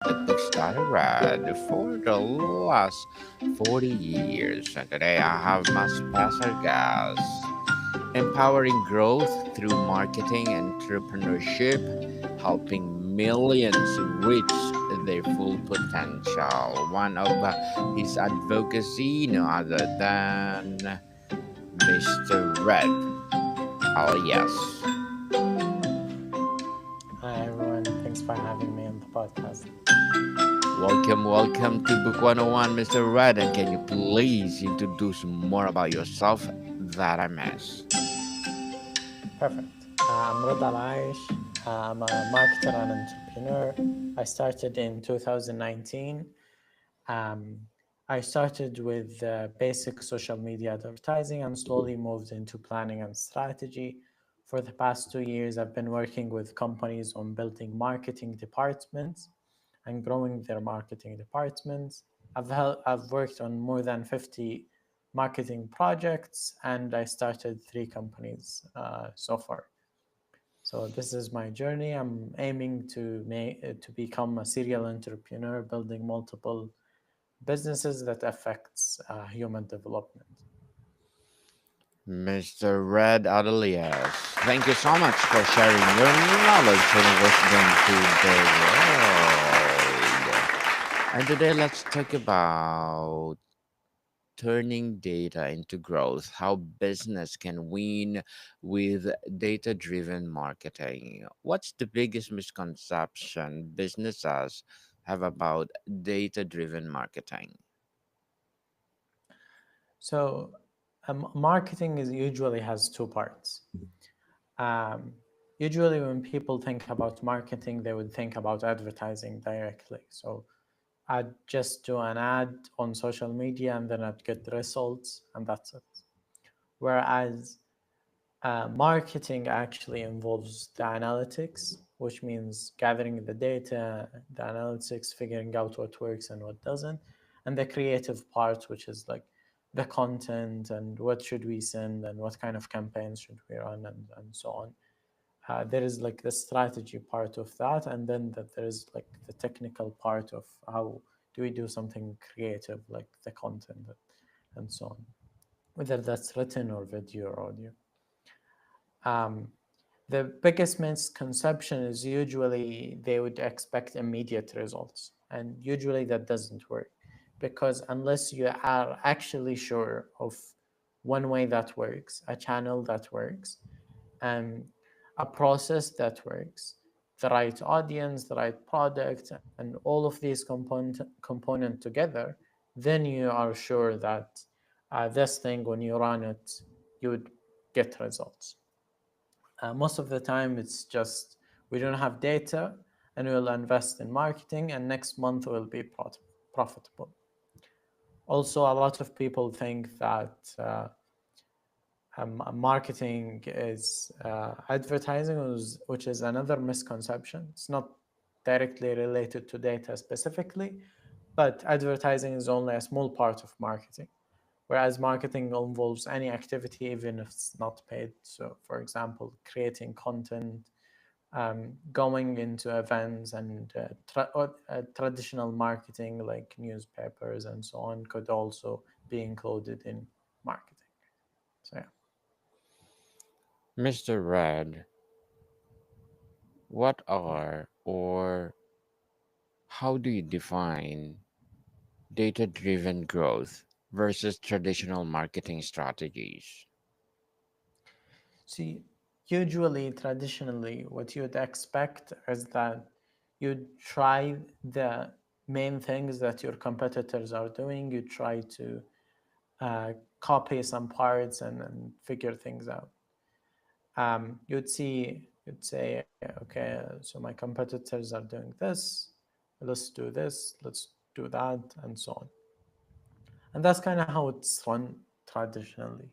That Book Red for the last 40 years. And today I have my special guest, empowering growth through marketing and entrepreneurship, helping millions reach their full potential. One of his advocacy, no other than Mr. Red. Oh, yes. Hi everyone, thanks for having me on the podcast. Welcome to Book 101, Mr. Red. And can you please introduce more about yourself that I missed? Perfect. I'm Rada Laish. I'm a marketer and entrepreneur. I started in 2019. Um, I started with basic social media advertising and slowly moved into planning and strategy. For the past 2 years, I've been working with companies on building marketing departments and growing their marketing departments. I've worked on more than 50 marketing projects and I started 3 companies so far. So this is my journey. I'm aiming to become a serial entrepreneur, building multiple businesses that affects human development. Mr. Red Adelias, thank you so much for sharing your knowledge and wisdom to the world. And today, let's talk about turning data into growth, how business can win with data driven marketing. What's the biggest misconception businesses have about data driven marketing? So marketing is usually has 2 parts. Um, Usually, when people think about marketing, they would think about advertising directly. So I'd just do an ad on social media and then I'd get the results, and that's it. Whereas marketing actually involves the analytics, which means gathering the data, the analytics, figuring out what works and what doesn't, and the creative part, which is like the content and what should we send and what kind of campaigns should we run and so on. There is like the strategy part of that, and then that there is like the technical part of how do we do something creative, like the content and so on, whether that's written or video or audio. Um, the biggest misconception is usually they would expect immediate results, and usually that doesn't work because unless you are actually sure of one way that works, a channel that works, and a process that works, the right audience, the right product, and all of these component together, then you are sure that this thing, when you run it, you would get results. Most of the time, it's just we don't have data and we'll invest in marketing, and next month will be profitable. Also, a lot of people think that marketing is advertising, which is another misconception. It's not directly related to data specifically, but advertising is only a small part of marketing. Whereas marketing involves any activity, even if it's not paid. So, for example, creating content, going into events, and traditional marketing like newspapers and so on could also be included in marketing. So, yeah. Mr. Red, what are or how do you define data driven growth versus traditional marketing strategies? See, usually, traditionally, what you'd expect is that you try the main things that your competitors are doing. You try to copy some parts and figure things out. You'd say, okay, so my competitors are doing this, let's do this, let's do that, and so on. And that's kind of how it's run traditionally.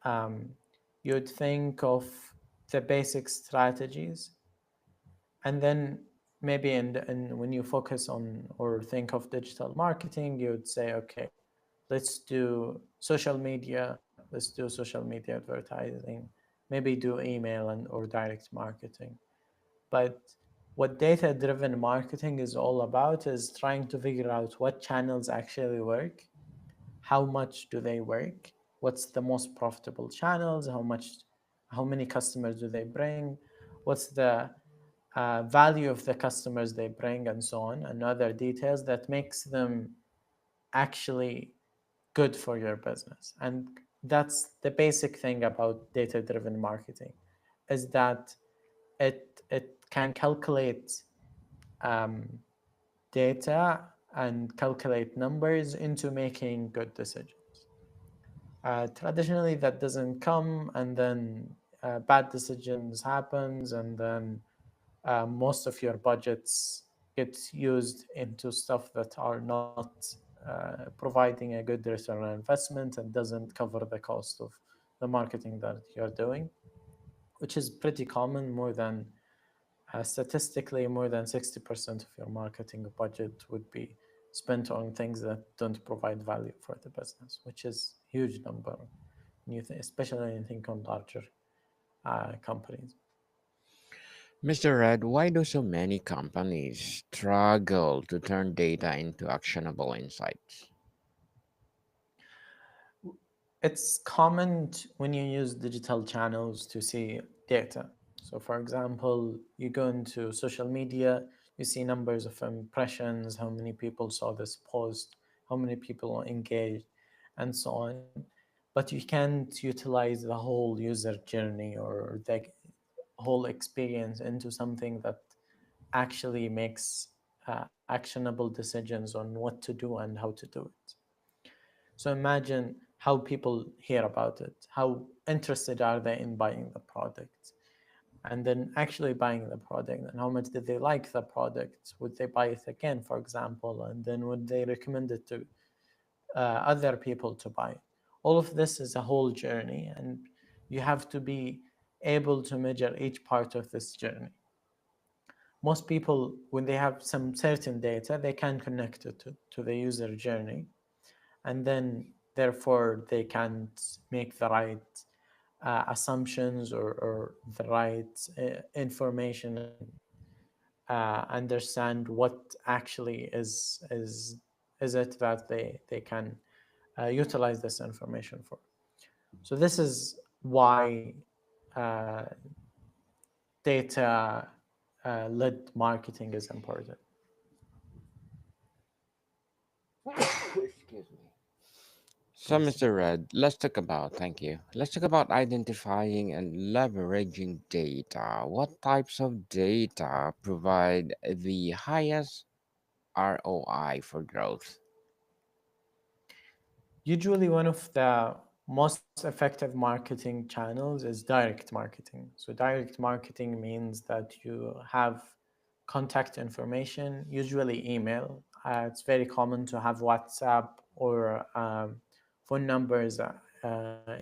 Um, you'd think of the basic strategies, and then maybe when you focus on or think of digital marketing, you'd say, okay, let's do social media, let's do social media advertising, maybe do email and or direct marketing. But what data-driven marketing is all about is trying to figure out what channels actually work, how much do they work, what's the most profitable channels, how many customers do they bring, what's the value of the customers they bring, and so on, and other details that makes them actually good for your business. And that's the basic thing about data-driven marketing, is that it can calculate um, data and calculate numbers into making good decisions. Traditionally, that doesn't come, and then bad decisions happens, and then most of your budgets get used into stuff that are not providing a good return on investment and doesn't cover the cost of the marketing that you're doing, which is pretty common. Statistically, more than 60% of your marketing budget would be spent on things that don't provide value for the business, which is a huge number, especially when you think on larger companies. Mr. Red, why do so many companies struggle to turn data into actionable insights? It's common when you use digital channels to see data. So, for example, you go into social media, you see numbers of impressions, how many people saw this post, how many people engaged, and so on. But you can't utilize the whole user journey or the whole experience into something that actually makes actionable decisions on what to do and how to do it. So imagine how people hear about it, how interested are they in buying the product, and then actually buying the product, and how much did they like the product? Would they buy it again, for example, and then would they recommend it to other people to buy? All of this is a whole journey, and you have to be able to measure each part of this journey. Most people, when they have some certain data, they can connect it to the user journey, and then therefore they can't make the right assumptions or the right information, understand what actually is it that they can utilize this information for. So this is why uh, data led marketing is important. Excuse me. So, Mr. Red, thank you. Let's talk about identifying and leveraging data. What types of data provide the highest ROI for growth? Usually, one of the most effective marketing channels is direct marketing. So, direct marketing means that you have contact information, usually email. It's very common to have WhatsApp or phone numbers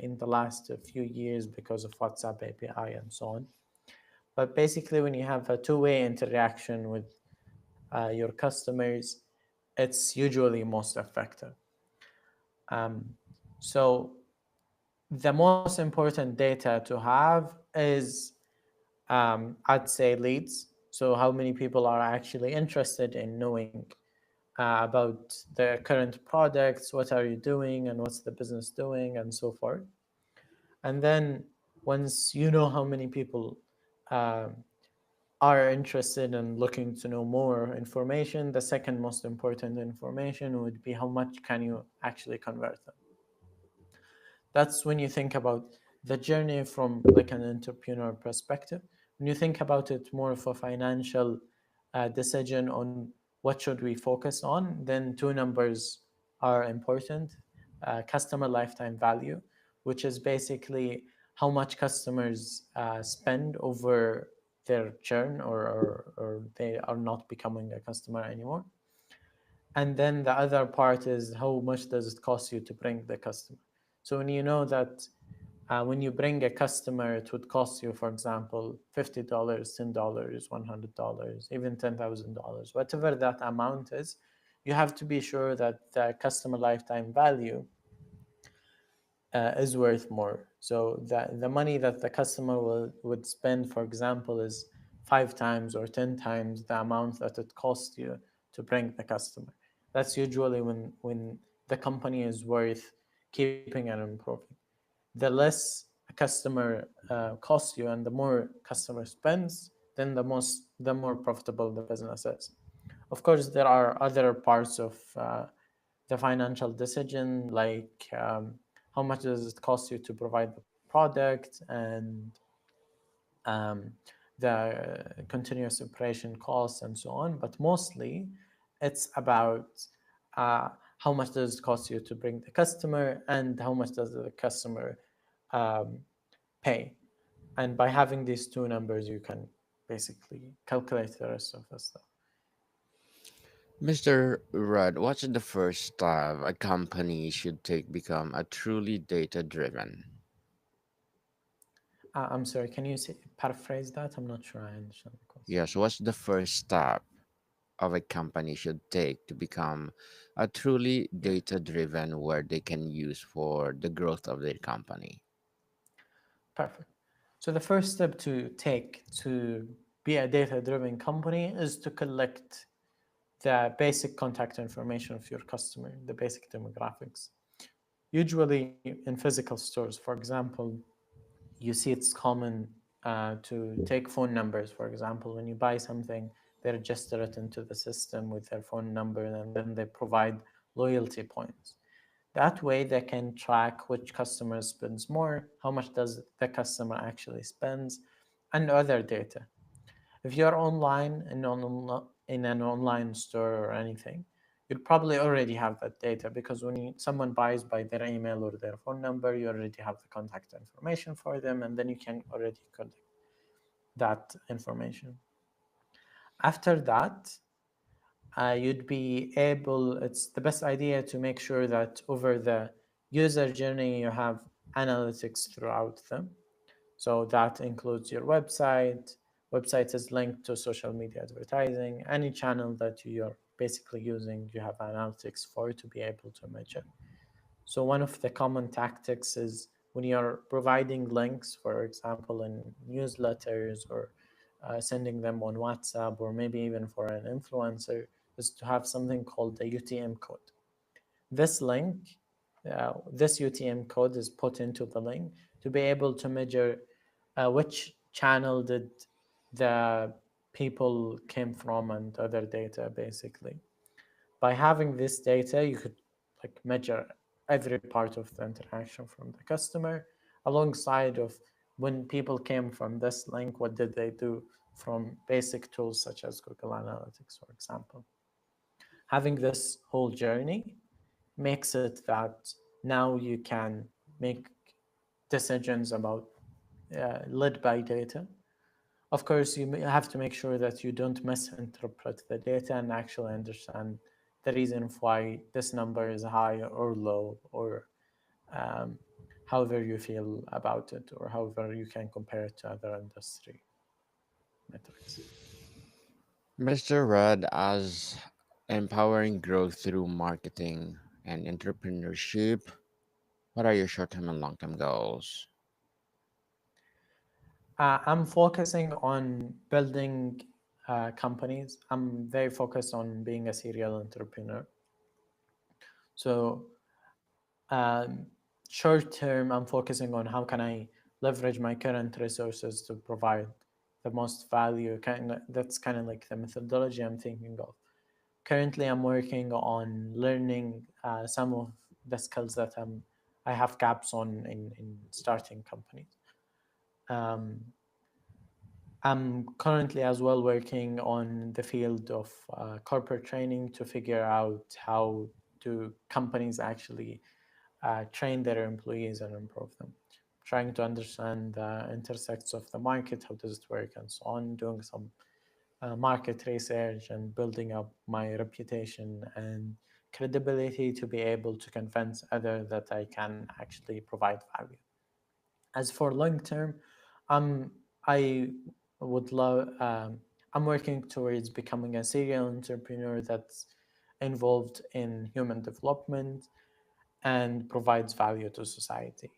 in the last few years because of WhatsApp API and so on. But basically, when you have a two-way interaction with your customers, it's usually most effective. Um, so the most important data to have is, I'd say, leads. So how many people are actually interested in knowing about the current products, what are you doing, and what's the business doing, and so forth. And then once you know how many people um, are interested in looking to know more information, the second most important information would be how much can you actually convert them. That's when you think about the journey from like an entrepreneur perspective. When you think about it more of a financial decision on what should we focus on, then two numbers are important. Customer lifetime value, which is basically how much customers spend over their churn, or they are not becoming a customer anymore. And then the other part is how much does it cost you to bring the customer. So when you know that when you bring a customer, it would cost you, for example, $50, $10, $100, even $10,000, whatever that amount is, you have to be sure that the customer lifetime value is worth more. So the money that the customer would spend, for example, is 5 times or 10 times the amount that it costs you to bring the customer. That's usually when the company is worth keeping and improving. The less a customer costs you and the more customer spends, then the more profitable the business is. Of course, there are other parts of the financial decision, like how much does it cost you to provide the product, and um, the continuous operation costs and so on. But mostly, it's about uh, how much does it cost you to bring the customer and how much does the customer um, pay. And by having these two numbers, you can basically calculate the rest of the stuff. Mr. Rudd, what's the first step a company should take become a truly data driven? I'm sorry, can you paraphrase that? I'm not sure I understand the question. Yes, what's the first step of a company should take to become a truly Yeah, data driven where they can use for the growth of their company? perfect. So the first step to take to be a data-driven company is to collect the basic contact information of your customer, the basic demographics. Usually in physical stores, for example, you see it's common to take phone numbers. For example, when you buy something, they register it into the system with their phone number, and then they provide loyalty points. That way, they can track which customer spends more, how much does the customer actually spends, and other data. If you're online and in an online store or anything, you'll probably already have that data, because when someone buys by their email or their phone number, you already have the contact information for them, and then you can already collect that information. After that, you'd be able, it's the best idea to make sure that over the user journey, you have analytics throughout them. So that includes your website. Website is linked to social media advertising. Any channel that you're basically using, you have analytics for to be able to measure. So one of the common tactics is when you're providing links, for example, in newsletters or sending them on WhatsApp, or maybe even for an influencer, is to have something called the UTM code. This link, this UTM code is put into the link to be able to measure which channel did the people came from and other data, basically. By having this data, you could like measure every part of the interaction from the customer, alongside of when people came from this link, what did they do from basic tools such as Google Analytics, for example. Having this whole journey makes it that now you can make decisions about led by data. Of course, you have to make sure that you don't misinterpret the data and actually understand the reason why this number is high or low, or um, however you feel about it, or however you can compare it to other industry metrics. Mr. Rudd, as empowering growth through marketing and entrepreneurship, what are your short term and long term goals? I'm focusing on building companies. I'm very focused on being a serial entrepreneur. So, um, short term, I'm focusing on how can I leverage my current resources to provide the most value. That's kind of like the methodology I'm thinking of. Currently, I'm working on learning some of the skills that I have gaps on in starting companies. Um, I'm currently as well working on the field of corporate training to figure out how do companies actually train their employees and improve them. Trying to understand the intersects of the market, how does it work, and so on. Doing some market research and building up my reputation and credibility to be able to convince others that I can actually provide value. As for long term, um, I would love. I'm working towards becoming a serial entrepreneur that's involved in human development and provides value to society.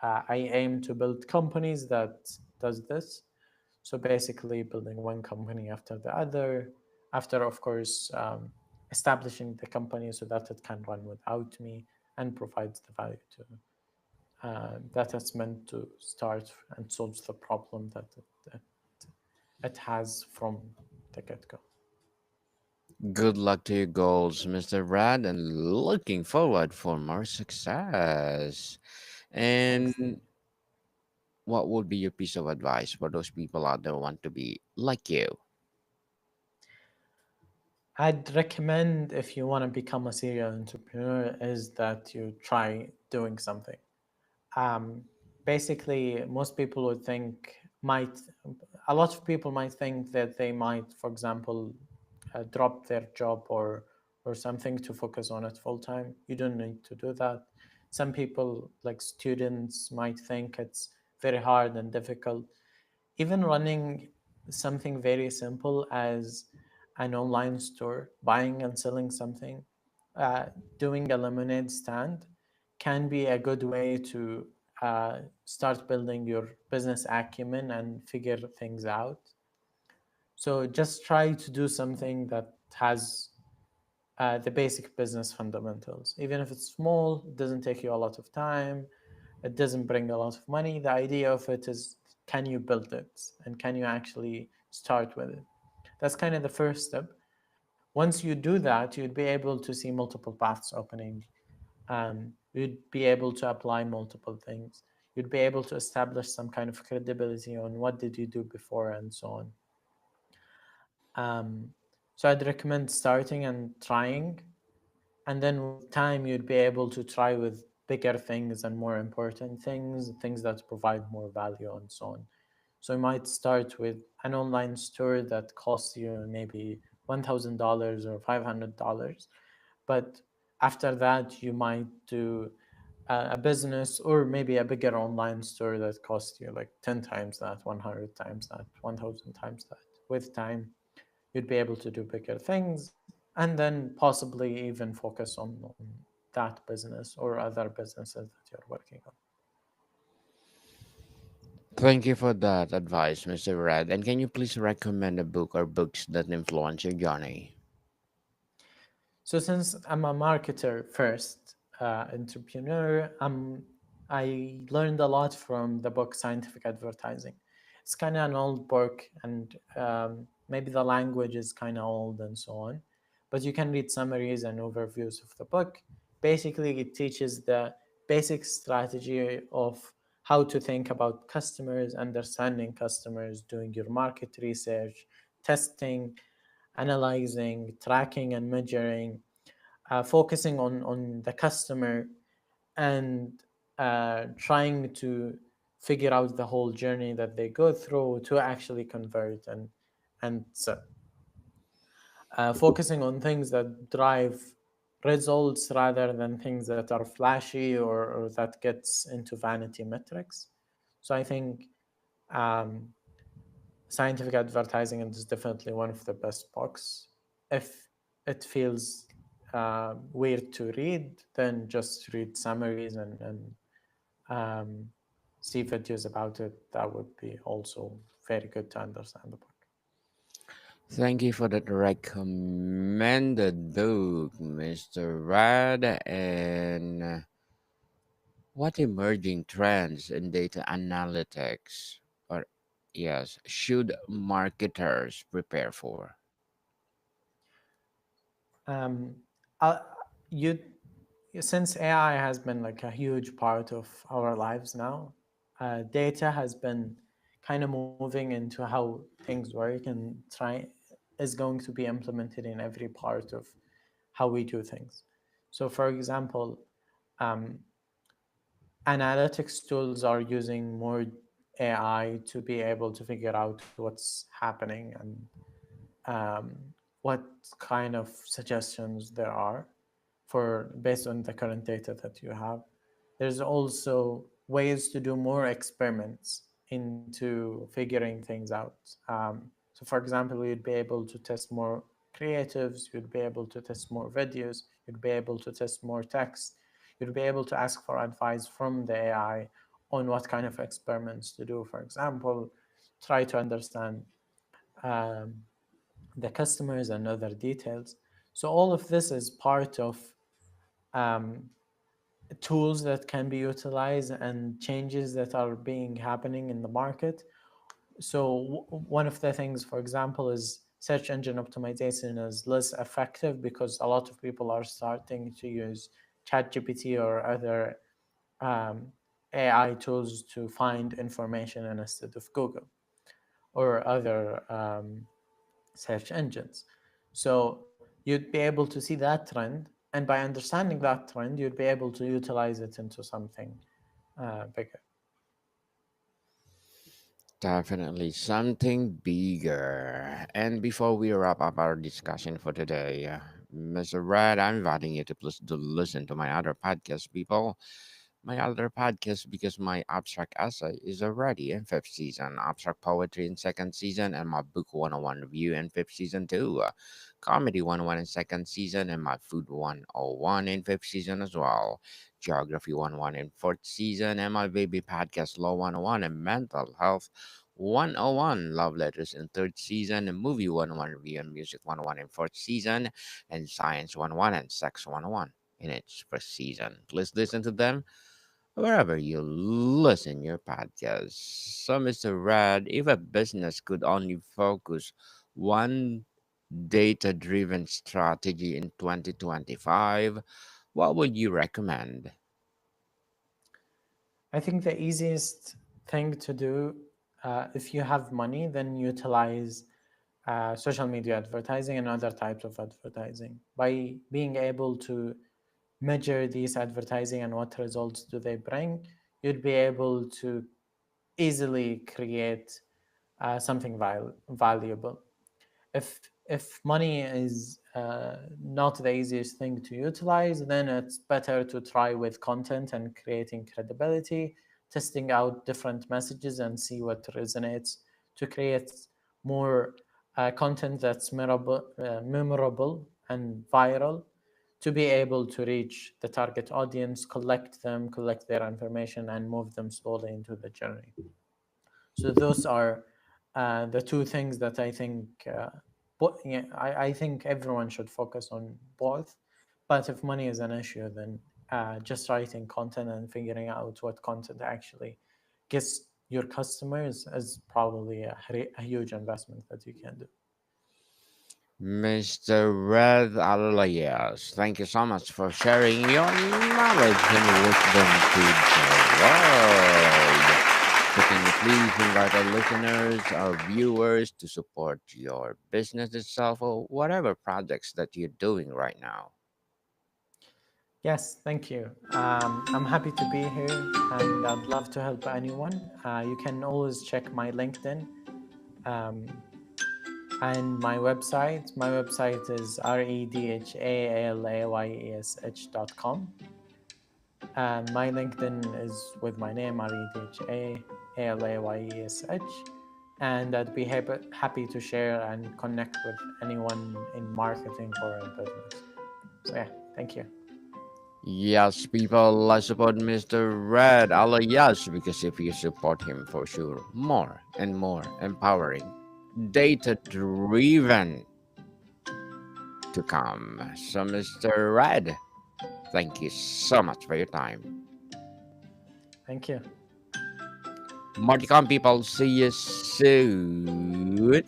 I aim to build companies that does this. So basically, building one company after the other, after, of course, establishing the company so that it can run without me and provides the value to that it's meant to start and solves the problem that it has from the get-go. Good luck to your goals, Mr. Rad, and looking forward for more success. Thanks. And what would be your piece of advice for those people out there who want to be like you? I'd recommend, if you want to become a serial entrepreneur, is that you try doing something. Um, Basically, most people would think might a lot of people might think that they might, for example, drop their job or something to focus on it full time. You don't need to do that. Some people, like students, might think it's very hard and difficult. Even running something very simple as an online store, buying and selling something, uh, doing a lemonade stand can be a good way to start building your business acumen and figure things out. So just try to do something that has the basic business fundamentals. Even if it's small, it doesn't take you a lot of time, it doesn't bring a lot of money. The idea of it is, can you build it and can you actually start with it? That's kind of the first step. Once you do that, you'd be able to see multiple paths opening. You'd be able to apply multiple things. You'd be able to establish some kind of credibility on what did you do before and so on. Um, so I'd recommend starting and trying, and then with time you'd be able to try with bigger things and more important things that provide more value and so on. So you might start with an online store that costs you maybe $1,000 or $500, but after that you might do a business or maybe a bigger online store that costs you like 10 times that, 100 times that, 1000 times that. With time you'd be able to do bigger things and then possibly even focus on that business or other businesses that you're working on. Thank you for that advice, Mr. Rad. And can you please recommend a book or books that influence your journey? So since I'm a marketer first, entrepreneur, I learned a lot from the book Scientific Advertising. It's kind of an old book, and maybe the language is kind of old and so on. But you can read summaries and overviews of the book. Basically, it teaches the basic strategy of how to think about customers, understanding customers, doing your market research, testing, analyzing, tracking, and measuring, focusing on the customer and trying to figure out the whole journey that they go through to actually convert and so focusing on things that drive results rather than things that are flashy or that gets into vanity metrics. So I think um, scientific advertising is definitely one of the best books. If it feels weird to read, then just read summaries and um, see videos about it. That would be also very good to understand the book. Thank you for that recommended book, Mr. Rad. And what emerging trends in data analytics or yes, should marketers prepare for? Um, uh, you Since AI has been like a huge part of our lives now, data has been kind of moving into how things work and try is going to be implemented in every part of how we do things. So, for example, um, analytics tools are using more AI to be able to figure out what's happening and um, what kind of suggestions there are for based on the current data that you have. There's also ways to do more experiments into figuring things out. So, for example, you'd be able to test more creatives, you'd be able to test more videos, you'd be able to test more text, you'd be able to ask for advice from the AI on what kind of experiments to do. For example, try to understand um, the customers and other details. So all of this is part of um, tools that can be utilized and changes that are being happening in the market. So one of the things, for example, is search engine optimization is less effective because a lot of people are starting to use ChatGPT or other um, AI tools to find information instead of Google or other search engines. So you'd be able to see that trend, and by understanding that trend, you'd be able to utilize it into something bigger. Definitely something bigger. And before we wrap up our discussion for today, Mr. Red, I'm inviting you to please to listen to my other podcast, people. My other podcast, because my abstract essay is already in fifth season, abstract poetry in second season, and my book 101 review in fifth season too. Comedy 101 in second season, and my food 101 in fifth season as well. Geography 101 in fourth season, and my baby podcast Law 101 and mental health 101 Love Letters in third season, and Movie 101 Review and Music 101 in fourth season, and Science 101 and Sex 101 in its first season. Please listen to them wherever you listen your podcast. So, Mr. Rad, if a business could only focus one data-driven strategy in 2025, what would you recommend? I think the easiest thing to do, if you have money, then utilize social media advertising and other types of advertising. By being able to measure these advertising and what results do they bring, you'd be able to easily create something valuable. If money is not the easiest thing to utilize, then it's better to try with content and creating credibility, testing out different messages and see what resonates to create more content that's memorable and viral, to be able to reach the target audience, collect their information, and move them slowly into the journey. So those are the two things that I think. Yeah, I think everyone should focus on both. But if money is an issue, then just writing content and figuring out what content actually gets your customers is probably a huge investment that you can do. Mr. Red Alayas, thank you so much for sharing your knowledge and wisdom to the world. So can you please invite our listeners, our viewers to support your business itself or whatever projects that you're doing right now? Yes, thank you. I'm happy to be here and I'd love to help anyone. You can always check my LinkedIn um, and my website. My website is redhalayes.com. And my LinkedIn is with my name, redhalayes. And I'd be happy to share and connect with anyone in marketing or in business. So, yeah, thank you. Yes, people, let's support Mr. Red Alayas because if you support him, for sure, more and more empowering, data driven to come. So, Mr. Red, thank you so much for your time. Thank you. Marticom people, see you soon.